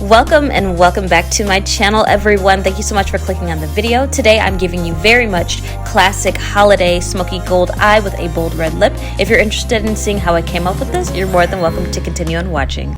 Welcome and welcome back to my channel, everyone. Thank you so much for clicking on the video. Today I'm giving you very much classic holiday smoky gold eye with a bold red lip. If you're interested in seeing how I came up with this, you're more than welcome to continue on watching.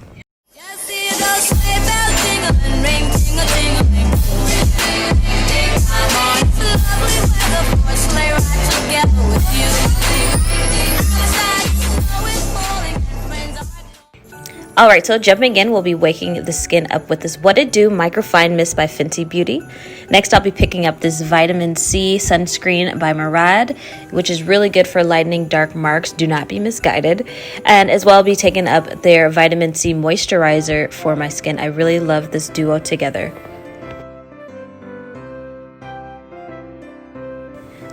Alright, so jumping in, we'll be waking the skin up with this What It Do Microfine Mist by Fenty Beauty. Next, I'll be picking up this Vitamin C Sunscreen by Murad, which is really good for lightening dark marks. Do not be misguided. And as well, I'll be taking up their Vitamin C Moisturizer for my skin. I really love this duo together.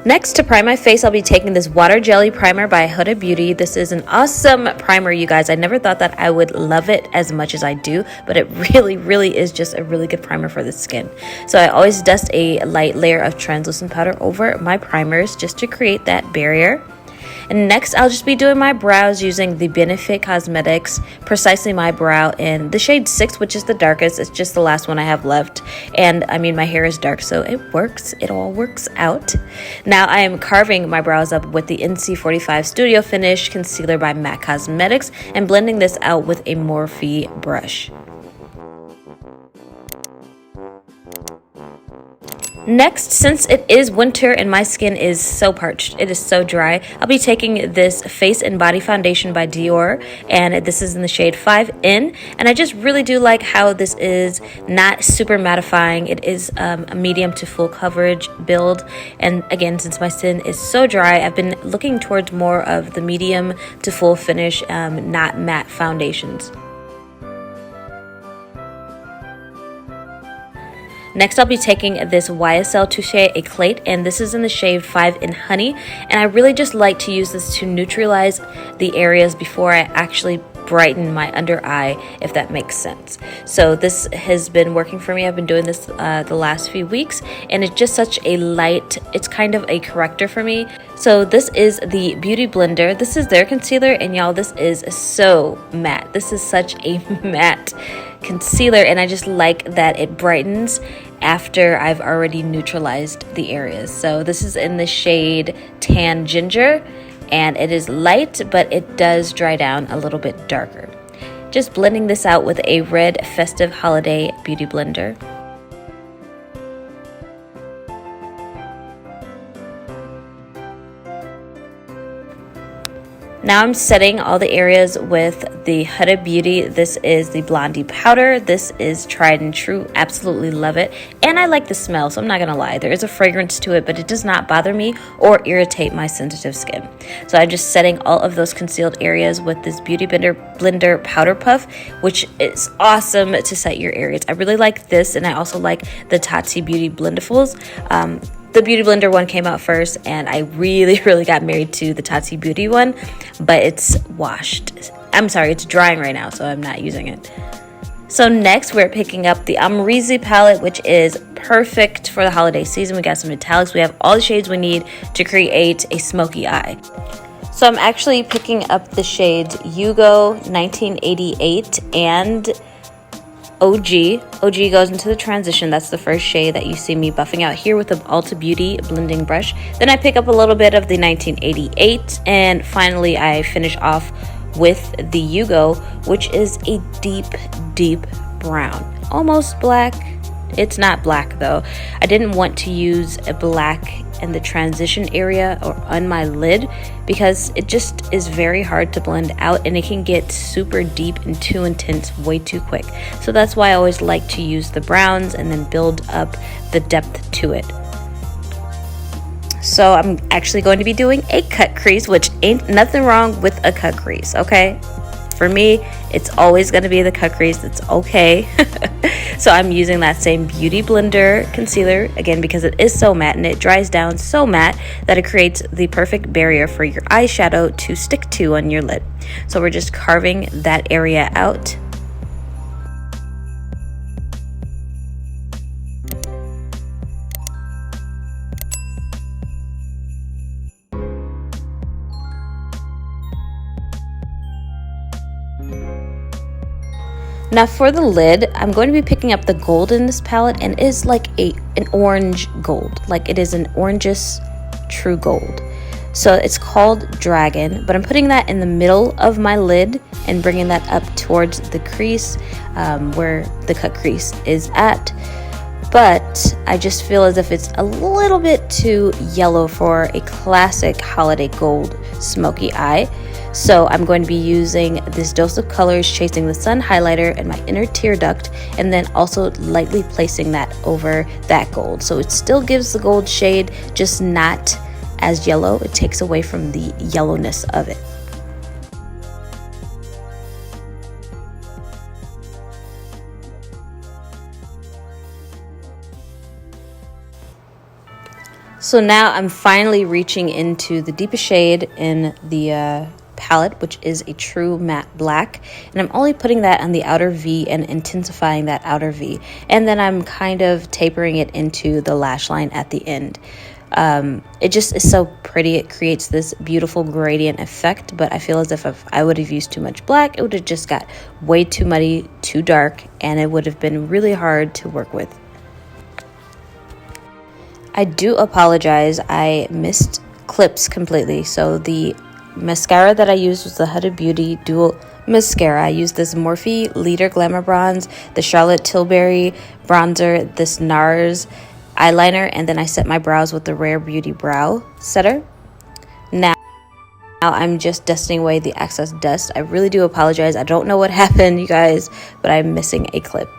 Next, to prime my face, I'll be taking this Water Jelly Primer by Huda Beauty. This is an awesome primer, you guys. I never thought that I would love it as much as I do, but it really is just a really good primer for the skin. So I always dust a light layer of translucent powder over my primers just to create that barrier. And next, I'll just be doing my brows using the Benefit Cosmetics Precisely My Brow in the shade 6, which is the darkest. It's just the last one I have left. And I mean, my hair is dark, so it works. It all works out. Now, I am carving my brows up with the NC45 Studio Finish Concealer by MAC Cosmetics and blending this out with a Morphe brush. Next, since it is winter and my skin is so parched, it is so dry, I'll be taking this Face and Body Foundation by Dior, and this is in the shade 5N, and I just really do like how this is not super mattifying. It is a medium to full coverage build, and again, since my skin is so dry, I've been looking towards more of the medium to full finish, not matte foundations. Next, I'll be taking this YSL Touche Eclate, and this is in the shade 5 in Honey. And I really just like to use this to neutralize the areas before I actually brighten my under eye, if that makes sense. So this has been working for me. I've been doing this the last few weeks, and it's just such a light, it's kind of a corrector for me. So this is the Beauty Blender. This is their concealer, and y'all, this is so matte. This is such a matte concealer, and I just like that it brightens after I've already neutralized the areas. So this is in the shade Tan Ginger, and it is light, but it does dry down a little bit darker. Just blending this out with a red Festive Holiday Beauty Blender. Now I'm setting all the areas with the Huda Beauty. This is the Blondie Powder. This is tried and true. Absolutely love it. And I like the smell, so I'm not going to lie. There is a fragrance to it, but it does not bother me or irritate my sensitive skin. So I'm just setting all of those concealed areas with this Beauty Blender Powder Puff, which is awesome to set your areas. I really like this, and I also like the Tati Beauty Blendifuls. The Beauty Blender one came out first, and I really got married to the Tati Beauty one, but it's washed. I'm sorry, it's drying right now, so I'm not using it. So next, we're picking up the Amrezy palette, which is perfect for the holiday season. We got some metallics. We have all the shades we need to create a smoky eye. So I'm actually picking up the shades Yugo, 1988, and OG. OG goes into the transition. That's the first shade that you see me buffing out here with the Ulta Beauty blending brush. Then I pick up a little bit of the 1988, and finally I finish off with the Yugo, which is a deep brown, almost black. It's not black though. I didn't want to use a black in the transition area or on my lid because it just is very hard to blend out, and it can get super deep and too intense way too quick. So that's why I always like to use the browns and then build up the depth to it. So I'm actually going to be doing a cut crease, which ain't nothing wrong with a cut crease, okay? For me, it's always going to be the cut crease. It's okay. So I'm using that same Beauty Blender concealer, again, because it is so matte and it dries down so matte that it creates the perfect barrier for your eyeshadow to stick to on your lid. So we're just carving that area out. Now for the lid, I'm going to be picking up the gold in this palette, and it is like an orange gold. Like it is an orangeous true gold. So it's called Dragon, but I'm putting that in the middle of my lid and bringing that up towards the crease where the cut crease is at. But I just feel as if it's a little bit too yellow for a classic holiday gold smoky eye. So I'm going to be using this Dose of Colors Chasing the Sun highlighter in my inner tear duct, and then also lightly placing that over that gold. So it still gives the gold shade, just not as yellow. It takes away from the yellowness of it. So now I'm finally reaching into the deepest shade in the palette, which is a true matte black, and I'm only putting that on the outer V and intensifying that outer V, and then I'm kind of tapering it into the lash line at the end. It just is so pretty. It creates this beautiful gradient effect, but I feel as if I would have used too much black, it would have just got way too muddy, too dark, and it would have been really hard to work with. I do apologize, I missed clips completely. So the mascara that I used was the Huda Beauty Dual Mascara. I used this Morphe Leader Glamour Bronze, the Charlotte Tilbury bronzer, this NARS eyeliner, and then I set my brows with the Rare Beauty Brow Setter. Now I'm just dusting away the excess dust. I really do apologize. I don't know what happened, you guys, but I'm missing a clip.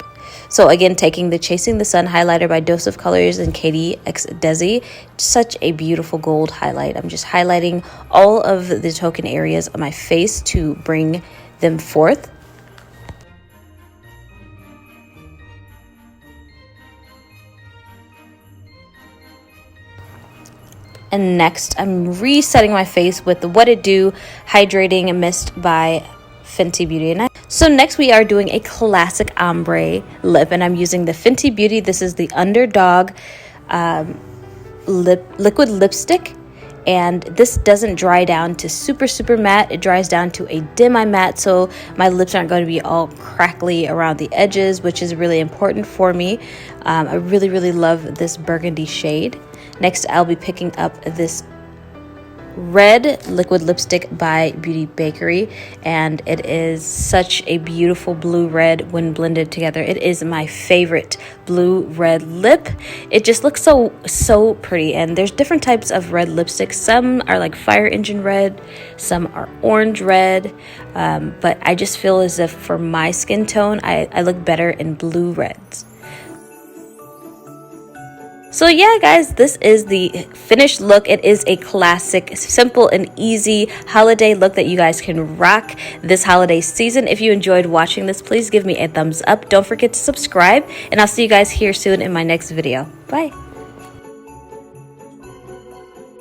So again, taking the Chasing the Sun highlighter by Dose of Colors and Katie X Desi, such a beautiful gold highlight. I'm just highlighting all of the token areas of my face to bring them forth. And next, I'm resetting my face with the What It Do Hydrating Mist by Fenty Beauty. So next we are doing a classic ombre lip, and I'm using the Fenty Beauty. This is the Underdog liquid lipstick, and this doesn't dry down to super matte. It dries down to a demi matte, so my lips aren't going to be all crackly around the edges, which is really important for me. I really love this burgundy shade. Next, I'll be picking up this red liquid lipstick by Beauty Bakery, and it is such a beautiful blue red when blended together. It is my favorite blue red lip. It just looks so pretty, and there's different types of red lipsticks. Some are like fire engine red, some are orange red, but I just feel as if for my skin tone I look better in blue reds. So yeah, guys, this is the finished look. It is a classic, simple and easy holiday look that you guys can rock this holiday season. If you enjoyed watching this, please give me a thumbs up. Don't forget to subscribe, and I'll see you guys here soon in my next video. Bye.